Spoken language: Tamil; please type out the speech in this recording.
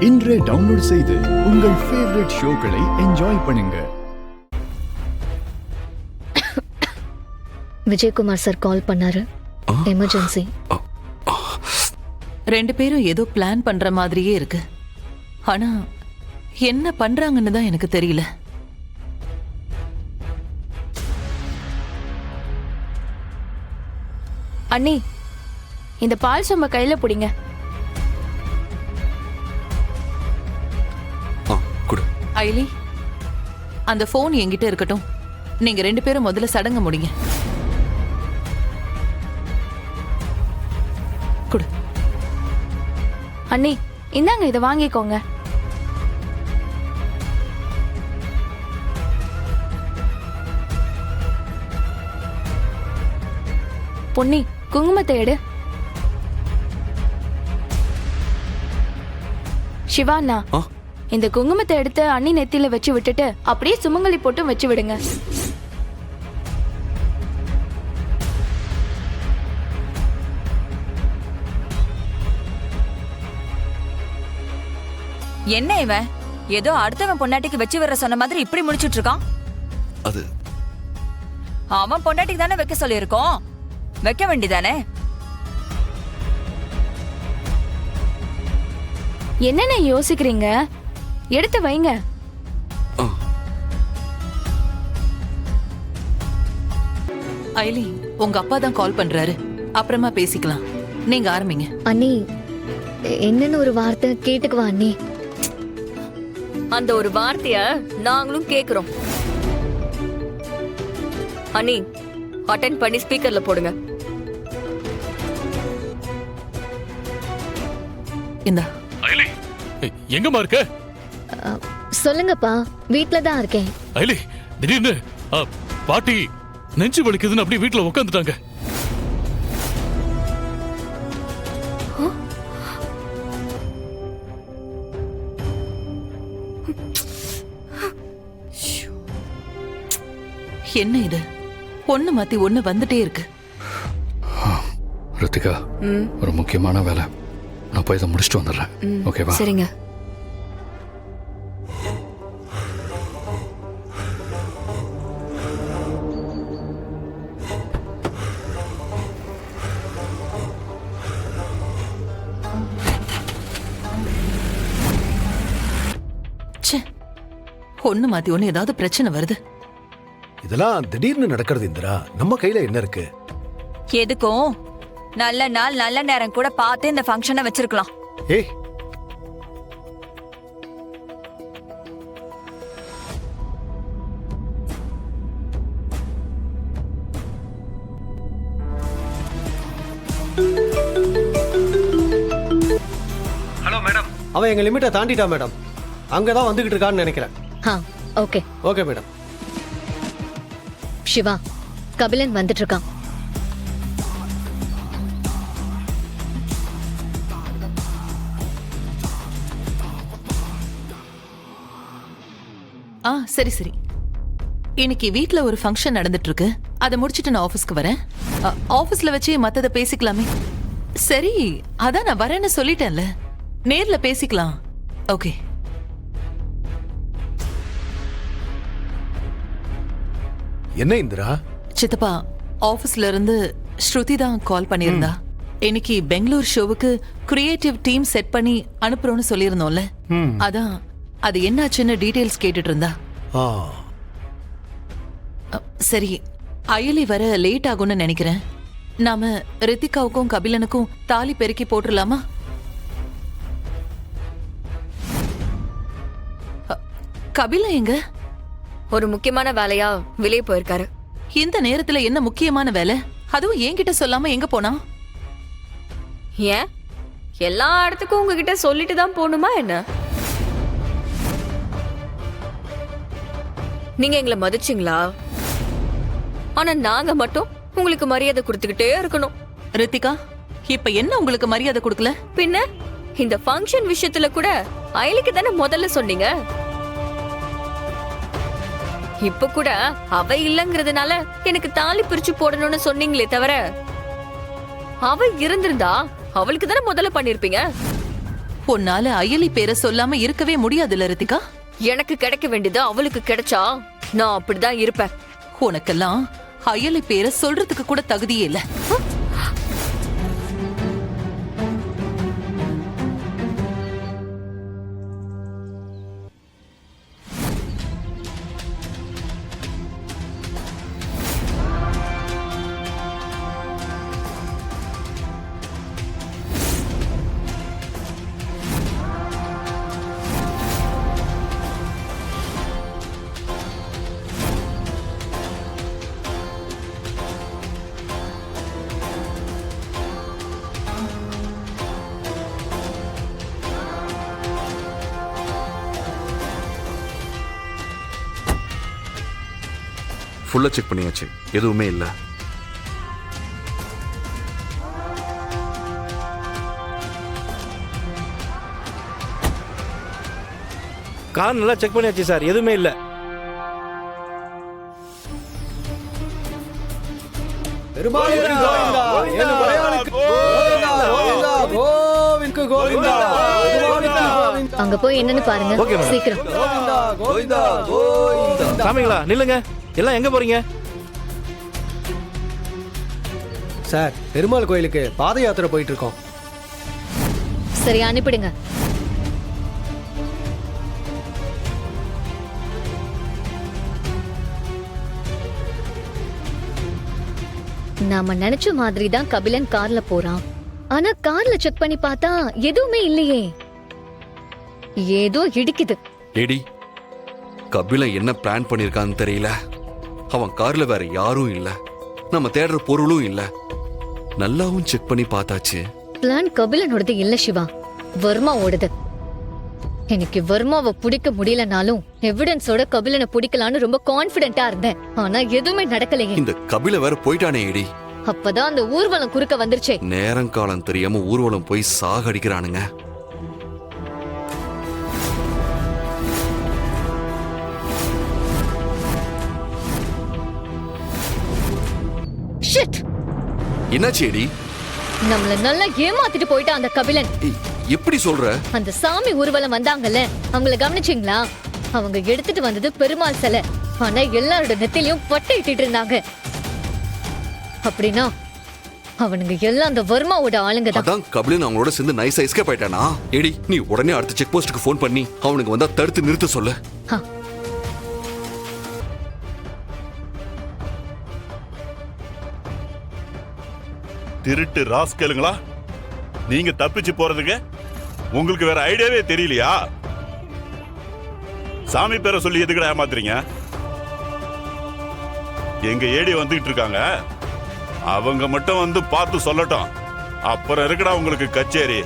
இன்றே டவுன்லோட் செய்து உங்கள் ஃபேவரட் ஷோக்களை என்ஜாய் பண்ணுங்க. விஜயகுமார் சார் கால் பண்ணாரு. எமர்ஜென்சி. ரெண்டு பேரும் ஏதோ பிளான் பண்ற மாதிரியே இருக்கு. ஆனா என்ன பண்றாங்கன்னு தான் எனக்கு தெரியல. அண்ணி, இந்த பால் சொம்ப கையில பிடிங்க. ஐலி, அந்த போன் என்கிட்ட இருக்கட்டும். நீங்க ரெண்டு பேரும் முதல்ல சடங்க முடிங்க. குடு. அண்ணி, இந்தாங்க, இதை வாங்கிக்கோங்க. பொன்னி, குங்குமத்தை எடு. சிவாண்ணா, இந்த குங்குமத்தை எடுத்து அண்ணி நெத்தியில வச்சு விட்டுட்டு அப்படியே சுமங்கலி போட்டும் வச்சு விடுங்க. என்ன இவன் ஏதோ அடுத்தவன் பொண்டாட்டிக்கு வச்சு வர சொன்ன மாதிரி இப்படி முடிச்சிட்டு இருக்கான். அது அவன் பொண்டாட்டிக்கு தானே வைக்க சொல்லியிருக்கோம், வைக்க வேண்டிதானே. என்னென்ன யோசிக்கிறீங்க? எடுத்து வைங்க. ஐலி, உங்க அப்பா தான் கால் பண்றாரு. அப்புறமா பேசிக்கலாம். நீங்க ஆரம்பிங்க. அண்ணி, என்னன்னு ஒரு வார்த்தை கேட்டுக்குவா அண்ணி. அந்த ஒரு வார்த்தைய நாங்களும் கேக்குறோம். அண்ணி, அட்டெண்ட் பண்ணி ஸ்பீக்கர்ல போடுங்க. இந்தா. ஐலி, எங்கம்மா இருக்க? சொல்லுங்கப்பா, வீட்ல தான் இருக்கேன். ஐலி, திடீர்னு பாட்டி நெஞ்சு வலிக்குதுன்னு அப்படியே வீட்டுல உட்காந்துட்டாங்க. என்ன இது? ஒண்ணு மாத்தி ஒண்ணு வந்துட்டே இருக்கு. ரித்திகா, ஒரு முக்கியமான வேலை. நான் போய் இதை முடிச்சுட்டு வந்துடுறேன். ஓகேவா? சரிங்க. ஒண்ணு மாத்தி ஒண்ணு ஏதாவது பிரச்சனை வருது. இதெல்லாம் திடீர்னு நடக்கிறது இந்திரா. நம்ம கையில என்ன இருக்கு? எதுக்கும் நல்ல நாள் நல்ல நேரம் கூட பார்த்து இந்த ஃபங்க்ஷனை வச்சிருக்கலாம். ஏய், ஹலோ மேடம். அவன் எங்க லிமிட்டை தாண்டிட்டா மேடம். அங்கதான் வந்துகிட்டு இருக்கான்னு நினைக்கிறேன். Okay okay madam. Siva, Kabilan வந்துட்டு இருக்கான். சரி சரி. இன்னைக்கு வீட்ல ஒரு ஃபங்க்ஷன் நடந்துட்டு இருக்கு. அதை முடிச்சிட்டு நான் ஆபீஸ்க்கு வரேன். ஆபீஸ்ல வச்சு மத்தத பேசிக்கலாமே. சரி, அதான் நான் வரேன்னு சொல்லிட்டேன்ல. நேர்ல பேசிக்கலாம். ஓகே. என்ன இந்திரா? சித்தப்பா, ஆபீஸ்ல இருந்து ஸ்ருதி தான் கால் பண்ணியிருந்தா. இன்னைக்கு பெங்களூர் ஷோவுக்கு கிரியேட்டிவ் டீம் செட் பண்ணி அனுப்புறோம்னு சொல்லியிருந்தோம்ல. அதான் அது என்னாச்சுன்னு டீடைல்ஸ் கேட்டுட்டு இருந்தா. சரி, அயலி வர லேட் ஆகும்னு நினைக்கிறேன். நாம ரித்திகாவுக்கும் கபிலனுக்கும் தாலி பெருக்கி போட்டுடலாமா? கபில எங்க? ஒரு முக்கியமான வேலையா வெளியே போயிருக்காரு. இந்த நேரத்துல என்ன முக்கியமான வேலை? அதுவும் என்கிட்ட சொல்லாம எங்க போனா? ஏன் எல்லா இடத்துக்கும் உங்ககிட்ட சொல்லிட்டு தான் போகணுமா என்ன? நீங்க எங்களை மதிச்சிங்களா? ஆனா நாங்க மட்டும் உங்களுக்கு மரியாதை கொடுத்துக்கிட்டே இருக்கணும். ரித்திகா, இப்ப என்ன உங்களுக்கு மரியாதை கொடுக்கல? பின்ன இந்த ஃபங்க்ஷன் விஷயத்துல கூட அயலிக்கு தானே முதல்ல சொன்னீங்க. இப்ப கூட அவ இல்லங்கிறதுனால எனக்கு தாலி பிரிச்சு போடணும்னு சொன்னீங்களே தவிர, அவ இருந்திருந்தா அவளுக்கு தானே முதல்ல பண்ணிருப்பீங்க. உன்னால அயலி பேரை சொல்லாம இருக்கவே முடியாதுல்ல ரித்திகா. எனக்கு கிடைக்க வேண்டியது அவளுக்கு கிடைச்சா நான் அப்படிதான் இருப்பேன். உனக்கெல்லாம் அயலி பேரை சொல்றதுக்கு கூட தகுதியே இல்ல. ஃபுல்லா செக் பண்ணியாச்சு, எதுவுமே இல்ல. கார் நல்லா செக் பண்ணியாச்சு சார், எதுவுமே இல்ல. அங்க போய் என்னன்னு பாருங்க சீக்கிரம். சாமிங்களா நில்லுங்க, எல்லாம் எங்க போறீங்க? சார், பெருமாள் கோயிலுக்கு பாத யாத்திரை போயிட்டு இருக்கோம். சரி அனுப்பிடுங்க. நாம நினைச்ச மாதிரி தான் கபிலன் கார்ல போறான். ஆனா கார்ல செக் பண்ணி பார்த்தா எதுவுமே இல்லையே. ஏதோ இடிக்குது. ஏடி, கபிலன் என்ன பிளான் பண்ணிருக்கான்னு தெரியல. அவன் கார்ல வேற யாரும் இல்ல, நம்ம தேடுற பொருளும் இல்ல. நல்லாவும் செக் பண்ணி பார்த்தாச்சு. பிளான் கபிலனோடது இல்ல சிவா, வர்மா ஓடுது. எனக்கு வர்மாவை பிடிக்க முடியலனாலும் எவிடன்ஸோட கபிலனை பிடிக்கலான்னு ரொம்ப கான்பிடென்ட்டா இருந்தேன். ஆனா எதுவுமே நடக்கலையே. இந்த கபில வேற போயிட்டானே ஏடி. அப்பதான் அந்த ஊர்வலம் குறுக்க வந்துருச்சே. நேரம் காலம் தெரியாம ஊர்வலம் போய் சாகடிக்கிறானுங்க. ஷிட்! என்னாச்சு ஏடி? நம்மள நல்லா ஏமாத்திட்டு போயிட்டான் அந்த கபிலன். எப்படி சொல்ற? அந்த சாமி ஊர்வலம் வந்தாங்கல்ல, அவங்கள கவனிச்சீங்களா? அவங்க எடுத்துட்டு வந்தது பெருமாள் சிலை. ஆனா எல்லாரோட நெத்திலையும் பட்டை இட்டிட்டு இருந்தாங்க. அப்படின்னா அவனுங்க எல்லாம் அந்த வர்மாவோட ஆளுங்க தான். அதான் கபிலன் அவங்களோட சேர்ந்து நைஸா எஸ்கேப் ஆயிட்டானா? ஏடி, நீ உடனே அடுத்த செக் போஸ்டுக்கு ஃபோன் பண்ணி அவனுக்கு வந்தா தடுத்து நிறுத்த சொல்லு. திருட்டு ராஸ்கலுங்களா, நீங்க தப்பிச்சு போறதுக்கு உங்களுக்கு வேற ஐடியாவே தெரியலையா? சாமி பேரை சொல்லி எதுக்குடா ஏமாத்துறீங்க? எங்க ஏடி வந்துகிட்டு இருக்காங்க, அவங்க மட்டும் வந்து பார்த்து சொல்லட்டும். அப்புறம் இருக்குடா உங்களுக்கு கச்சேரி.